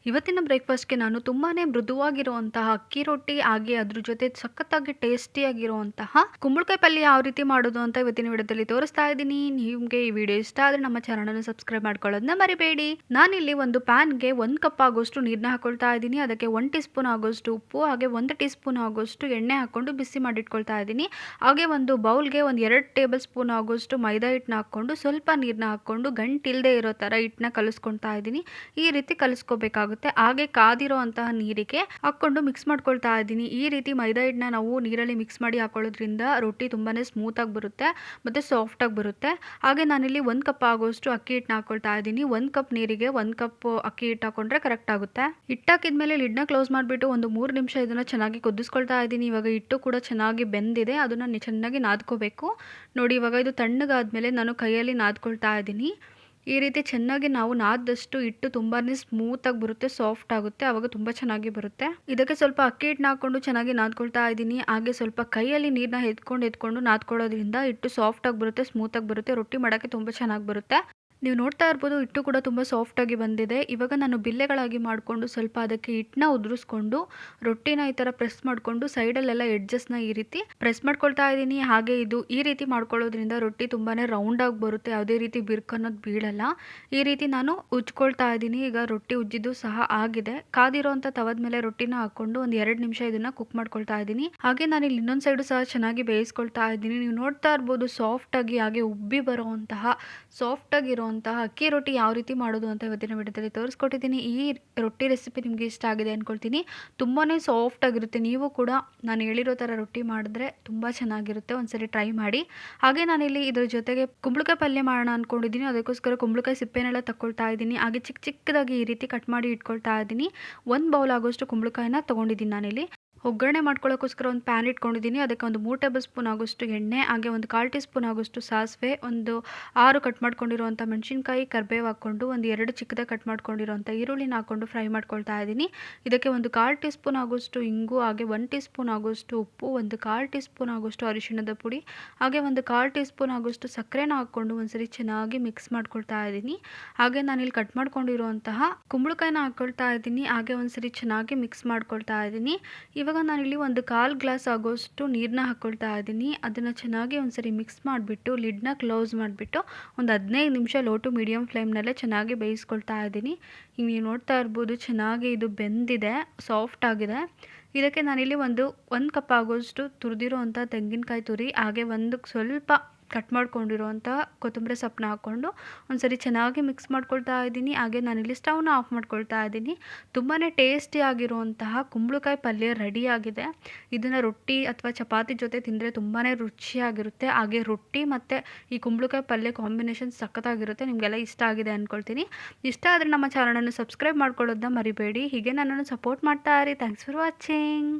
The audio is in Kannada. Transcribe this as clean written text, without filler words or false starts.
ಇವತ್ತಿನ ಬ್ರೇಕ್‌ಫಾಸ್ಟ್‌ಗೆ ನಾನು ತುಂಬಾನೇ ಮೃದುವಾಗಿರುವಂತಹ ಅಕ್ಕಿ ರೊಟ್ಟಿ ಹಾಗೆ ಅದ್ರ ಜೊತೆ ಸಖತ್ತಾಗಿ ಟೇಸ್ಟಿಯಾಗಿರುವಂತಹ ಕುಂಬಳಕಾಯಿ ಪಲ್ಯ ಯಾವ ರೀತಿ ಮಾಡೋದು ಅಂತ ಇವತ್ತಿನ ವಿಡಿಯೋದಲ್ಲಿ ತೋರಿಸ್ತಾ ಇದ್ದೀನಿ. ನಿಮ್ಗೆ ಈ ವಿಡಿಯೋ ಇಷ್ಟ ಆದ್ರೆ ನಮ್ಮ ಚಾನಲನ್ನು ಸಬ್ಸ್ಕ್ರೈಬ್ ಮಾಡ್ಕೊಳ್ಳೋದನ್ನ ಮರಿಬೇಡಿ. ನಾನಿಲ್ಲಿ ಒಂದು ಪ್ಯಾನ್‌ಗೆ 1 ಕಪ್ ಆಗೋಷ್ಟು ನೀರನ್ನ ಹಾಕೊಳ್ತಾ ಇದ್ದೀನಿ. ಅದಕ್ಕೆ 1 ಟೀ ಸ್ಪೂನ್ ಆಗೋಷ್ಟು ಉಪ್ಪು ಹಾಗೆ 1 ಟೀ ಸ್ಪೂನ್ ಆಗೋಷ್ಟು ಎಣ್ಣೆ ಹಾಕೊಂಡು ಬಿಸಿ ಮಾಡಿಟ್ಕೊಳ್ತಾ ಇದ್ದೀನಿ. ಹಾಗೆ ಒಂದು ಬೌಲ್‌ಗೆ ಒಂದು 2 ಟೇಬಲ್ ಸ್ಪೂನ್ ಆಗೋಷ್ಟು ಮೈದಾ ಹಿಟ್ಟನ್ನ ಹಾಕೊಂಡು ಸ್ವಲ್ಪ ನೀರನ್ನ ಹಾಕೊಂಡು ಗಂಟಿಲ್ಲದೆ ಇರೋ ಥರ ಹಿಟ್ಟನ್ನ ಕಲಿಸ್ಕೊಳ್ತಾ ಇದ್ದೀನಿ. ಈ ರೀತಿ ಕಲಿಸ್ಕೋಬೇಕಾಗುತ್ತೆ. ಹಾಗೆ ಕಾದಿರೋ ಅಂತಹ ನೀರಿಗೆ ಹಾಕೊಂಡು ಮಿಕ್ಸ್ ಮಾಡ್ಕೊಳ್ತಾ ಇದ್ದೀನಿ. ಈ ರೀತಿ ಮೈದಾ ಹಿಟ್ಟನ್ನ ನಾವು ನೀರಲ್ಲಿ ಮಿಕ್ಸ್ ಮಾಡಿ ಹಾಕೊಳ್ಳೋದ್ರಿಂದ ರೊಟ್ಟಿ ತುಂಬಾನೇ ಸ್ಮೂತ್ ಆಗಿ ಬರುತ್ತೆ ಮತ್ತೆ ಸಾಫ್ಟ್ ಆಗಿ ಬರುತ್ತೆ. ಹಾಗೆ ನಾನಿಲ್ಲಿ 1 ಕಪ್ ಆಗೋಷ್ಟು ಅಕ್ಕಿ ಹಿಟ್ಟನ್ನ ಹಾಕೊಳ್ತಾ ಇದ್ದೀನಿ. 1 ಕಪ್ ನೀರಿಗೆ 1 ಕಪ್ ಅಕ್ಕಿ ಹಿಟ್ಟು ಹಾಕೊಂಡ್ರೆ ಕರೆಕ್ಟ್ ಆಗುತ್ತೆ. ಹಿಟ್ಟು ಹಾಕಿದ್ಮೇಲೆ ಲಿಡ್ನ ಕ್ಲೋಸ್ ಮಾಡಿಬಿಟ್ಟು ಒಂದು 3 ನಿಮಿಷ ಇದನ್ನ ಚೆನ್ನಾಗಿ ಕುದಿಸ್ಕೊಳ್ತಾ ಇದ್ದೀನಿ. ಇವಾಗ ಹಿಟ್ಟು ಕೂಡ ಚೆನ್ನಾಗಿ ಬೆಂದಿದೆ, ಅದನ್ನ ಚೆನ್ನಾಗಿ ನಾದ್ಕೋಬೇಕು. ನೋಡಿ, ಇವಾಗ ಇದು ತಣ್ಣಗಾದ್ಮೇಲೆ ನಾನು ಕೈಯಲ್ಲಿ ನಾದ್ಕೊಳ್ತಾ ಇದ್ದೀನಿ. ಈ ರೀತಿ ಚೆನ್ನಾಗಿ ನಾವು ನಾದದಷ್ಟು ಹಿಟ್ಟು ತುಂಬಾನೇ ಸ್ಮೂತ್ ಆಗಿ ಬರುತ್ತೆ, ಸಾಫ್ಟ್ ಆಗುತ್ತೆ, ಆವಾಗ ತುಂಬ ಚೆನ್ನಾಗಿ ಬರುತ್ತೆ. ಇದಕ್ಕೆ ಸ್ವಲ್ಪ ಅಕ್ಕಿ ಹಿಟ್ಟನ್ನ ಹಾಕೊಂಡು ಚೆನ್ನಾಗಿ ನಾದ್ಕೊಳ್ತಾ ಇದ್ದೀನಿ. ಹಾಗೆ ಸ್ವಲ್ಪ ಕೈಯಲ್ಲಿ ನೀರನ್ನ ಎತ್ಕೊಂಡು ನಾದ್ಕೊಳ್ಳೋದ್ರಿಂದ ಹಿಟ್ಟು ಸಾಫ್ಟ್ ಆಗಿ ಬರುತ್ತೆ, ಸ್ಮೂತ್ ಆಗಿ ಬರುತ್ತೆ, ರೊಟ್ಟಿ ಮಾಡೋಕ್ಕೆ ತುಂಬ ಚೆನ್ನಾಗಿ ಬರುತ್ತೆ. ನೀವು ನೋಡ್ತಾ ಇರ್ಬೋದು, ಹಿಟ್ಟು ಕೂಡ ತುಂಬ ಸಾಫ್ಟಾಗಿ ಬಂದಿದೆ. ಇವಾಗ ನಾನು ಬಿಲ್ಲೆಗಳಾಗಿ ಮಾಡಿಕೊಂಡು ಸ್ವಲ್ಪ ಅದಕ್ಕೆ ಹಿಟ್ಟನ್ನ ಉದುರಿಸ್ಕೊಂಡು ರೊಟ್ಟಿನ ಈ ಥರ ಪ್ರೆಸ್ ಮಾಡಿಕೊಂಡು ಸೈಡಲ್ಲೆಲ್ಲ ಎಡ್ಜಸ್ನ ಈ ರೀತಿ ಪ್ರೆಸ್ ಮಾಡ್ಕೊಳ್ತಾ ಇದ್ದೀನಿ. ಹಾಗೆ ಇದು ಈ ರೀತಿ ಮಾಡ್ಕೊಳ್ಳೋದ್ರಿಂದ ರೊಟ್ಟಿ ತುಂಬಾ ರೌಂಡಾಗಿ ಬರುತ್ತೆ, ಯಾವುದೇ ರೀತಿ ಬಿರ್ಕ್ ಅನ್ನೋದು ಬೀಳಲ್ಲ. ಈ ರೀತಿ ನಾನು ಉಜ್ಕೊಳ್ತಾ ಇದ್ದೀನಿ. ಈಗ ರೊಟ್ಟಿ ಉಜ್ಜಿದ್ದು ಸಹ ಆಗಿದೆ. ಕಾದಿರೋಂಥ ತವದ ಮೇಲೆ ರೊಟ್ಟಿನ ಹಾಕ್ಕೊಂಡು ಒಂದು 2 ನಿಮಿಷ ಇದನ್ನು ಕುಕ್ ಮಾಡ್ಕೊಳ್ತಾ ಇದ್ದೀನಿ. ಹಾಗೆ ನಾನು ಇಲ್ಲಿ ಇನ್ನೊಂದು ಸೈಡು ಸಹ ಚೆನ್ನಾಗಿ ಬೇಯಿಸ್ಕೊಳ್ತಾ ಇದ್ದೀನಿ. ನೀವು ನೋಡ್ತಾ ಇರ್ಬೋದು, ಸಾಫ್ಟಾಗಿ ಹಾಗೆ ಉಬ್ಬಿ ಬರುವಂತಹ ಸಾಫ್ಟಾಗಿರೋ ಅಕ್ಕಿ ರೊಟ್ಟಿ ಯಾವ ರೀತಿ ಮಾಡೋದು ಅಂತ ಇವತ್ತಿನ ವಿಡಿಯೋದಲ್ಲಿ ತೋರಿಸ್ಕೊಟ್ಟಿದ್ದೀನಿ. ಈ ರೊಟ್ಟಿ ರೆಸಿಪಿ ನಿಮಗೆ ಇಷ್ಟ ಆಗಿದೆ ಅಂದ್ಕೊಳ್ತೀನಿ. ತುಂಬಾ ಸಾಫ್ಟ್ ಆಗಿರುತ್ತೆ. ನೀವು ಕೂಡ ನಾನು ಹೇಳಿರೋ ಥರ ರೊಟ್ಟಿ ಮಾಡಿದ್ರೆ ತುಂಬ ಚೆನ್ನಾಗಿರುತ್ತೆ. ಒಂದ್ಸರಿ ಟ್ರೈ ಮಾಡಿ. ಹಾಗೆ ನಾನಿಲ್ಲಿ ಇದ್ರ ಜೊತೆಗೆ ಕುಂಬಳಕಾಯಿ ಪಲ್ಯ ಮಾಡೋಣ ಅಂದ್ಕೊಂಡಿದ್ದೀನಿ. ಅದಕ್ಕೋಸ್ಕರ ಕುಂಬಳಕಾಯಿ ಸಿಪ್ಪೆನೆಲ್ಲ ತಗೊಳ್ತಾ ಇದ್ದೀನಿ. ಹಾಗೆ ಚಿಕ್ಕ ಚಿಕ್ಕದಾಗಿ ಈ ರೀತಿ ಕಟ್ ಮಾಡಿ ಇಟ್ಕೊಳ್ತಾ ಇದ್ದೀನಿ. 1 ಬೌಲ್ ಆಗೋಷ್ಟು ಕುಂಬಳಕಾಯಿನ ತೊಗೊಂಡಿದ್ದೀನಿ ನಾನಿಲ್ಲಿ. ಒಗ್ಗರಣೆ ಮಾಡ್ಕೊಳ್ಳೋಕ್ಕೋಸ್ಕರ ಒಂದು ಪ್ಯಾನ್ ಇಟ್ಕೊಂಡಿದ್ದೀನಿ. ಅದಕ್ಕೆ ಒಂದು 3 ಟೇಬಲ್ ಸ್ಪೂನ್ ಆಗೋಷ್ಟು ಎಣ್ಣೆ, ಹಾಗೆ ಒಂದು 1/4 ಟೀ ಸ್ಪೂನ್ ಆಗೋಷ್ಟು ಸಾಸಿವೆ, ಒಂದು 6 ಕಟ್ ಮಾಡ್ಕೊಂಡಿರುವಂಥ ಮೆಣಸಿನ್ಕಾಯಿ, ಕರಿಬೇವು ಹಾಕ್ಕೊಂಡು ಒಂದು 2 ಚಿಕ್ಕದಾಗಿ ಕಟ್ ಮಾಡ್ಕೊಂಡಿರುವಂಥ ಈರುಳ್ಳಿನ ಹಾಕ್ಕೊಂಡು ಫ್ರೈ ಮಾಡ್ಕೊಳ್ತಾ ಇದ್ದೀನಿ. ಇದಕ್ಕೆ ಒಂದು 1/4 ಟೀ ಸ್ಪೂನ್ ಆಗೋಷ್ಟು ಇಂಗು, ಹಾಗೆ 1 ಟೀ ಸ್ಪೂನ್ ಆಗೋಷ್ಟು ಉಪ್ಪು, ಒಂದು 1/4 ಟೀ ಸ್ಪೂನ್ ಆಗೋಷ್ಟು ಅರಿಶಿಣದ ಪುಡಿ, ಹಾಗೆ ಒಂದು 1/4 ಟೀ ಸ್ಪೂನ್ ಆಗೋಷ್ಟು ಸಕ್ಕರೆನ ಹಾಕ್ಕೊಂಡು ಒಂದ್ಸರಿ ಚೆನ್ನಾಗಿ ಮಿಕ್ಸ್ ಮಾಡ್ಕೊಳ್ತಾ ಇದ್ದೀನಿ. ಹಾಗೆ ನಾನಿಲ್ಲಿ ಕಟ್ ಮಾಡ್ಕೊಂಡಿರುವಂತಹ ಕುಂಬಳಕಾಯಿನ ಹಾಕ್ಕೊಳ್ತಾ ಇದ್ದೀನಿ. ಹಾಗೆ ಒಂದ್ಸರಿ ಚೆನ್ನಾಗಿ ಮಿಕ್ಸ್ ಮಾಡ್ಕೊಳ್ತಾ ಇದ್ದೀನಿ. ಇವಾಗ ನಾನಿಲ್ಲಿ ಒಂದು 1/4 ಗ್ಲಾಸ್ ಆಗೋಷ್ಟು ನೀರನ್ನ ಹಾಕ್ಕೊಳ್ತಾ ಇದ್ದೀನಿ. ಅದನ್ನು ಚೆನ್ನಾಗಿ ಒಂದ್ಸರಿ ಮಿಕ್ಸ್ ಮಾಡಿಬಿಟ್ಟು ಲಿಡ್ನ ಕ್ಲೋಸ್ ಮಾಡಿಬಿಟ್ಟು ಒಂದು 15 ನಿಮಿಷ ಲೋ ಟು ಮೀಡಿಯಮ್ ಫ್ಲೇಮ್ನಲ್ಲೇ ಚೆನ್ನಾಗಿ ಬೇಯಿಸ್ಕೊಳ್ತಾ ಇದ್ದೀನಿ. ಈಗ ನೀವು ನೋಡ್ತಾ ಇರ್ಬೋದು, ಚೆನ್ನಾಗಿ ಇದು ಬೆಂದಿದೆ, ಸಾಫ್ಟ್ ಆಗಿದೆ. ಇದಕ್ಕೆ ನಾನಿಲ್ಲಿ ಒಂದು ಕಪ್ ಆಗೋಷ್ಟು ತುರಿದಿರೋ ಅಂಥ ತೆಂಗಿನಕಾಯಿ ತುರಿ, ಹಾಗೆ ಒಂದು ಸ್ವಲ್ಪ ಕಟ್ ಮಾಡ್ಕೊಂಡಿರುವಂಥ ಕೊತ್ತಂಬರಿ ಸೊಪ್ಪನ್ನ ಹಾಕ್ಕೊಂಡು ಒಂದ್ಸರಿ ಚೆನ್ನಾಗಿ ಮಿಕ್ಸ್ ಮಾಡ್ಕೊಳ್ತಾ ಇದ್ದೀನಿ. ಹಾಗೆ ನಾನಿಲ್ಲಿ ಸ್ಟವ್ನ ಆಫ್ ಮಾಡ್ಕೊಳ್ತಾ ಇದ್ದೀನಿ. ತುಂಬಾ ಟೇಸ್ಟಿಯಾಗಿರುವಂತಹ ಕುಂಬಳಕಾಯಿ ಪಲ್ಯ ರೆಡಿಯಾಗಿದೆ. ಇದನ್ನು ರೊಟ್ಟಿ ಅಥವಾ ಚಪಾತಿ ಜೊತೆ ತಿಂದರೆ ತುಂಬಾ ರುಚಿಯಾಗಿರುತ್ತೆ. ಹಾಗೆ ರೊಟ್ಟಿ ಮತ್ತು ಈ ಕುಂಬಳಕಾಯಿ ಪಲ್ಯ ಕಾಂಬಿನೇಷನ್ ಸಖತ್ತಾಗಿರುತ್ತೆ. ನಿಮಗೆಲ್ಲ ಇಷ್ಟ ಆಗಿದೆ ಅಂದ್ಕೊಳ್ತೀನಿ. ಇಷ್ಟ ಆದರೆ ನಮ್ಮ ಚಾನಲನ್ನು ಸಬ್ಸ್ಕ್ರೈಬ್ ಮಾಡ್ಕೊಳ್ಳೋದನ್ನ ಮರಿಬೇಡಿ. ಹೀಗೆ ನನ್ನನ್ನು ಸಪೋರ್ಟ್ ಮಾಡ್ತಾ ಇರಿ. Thanks for watching.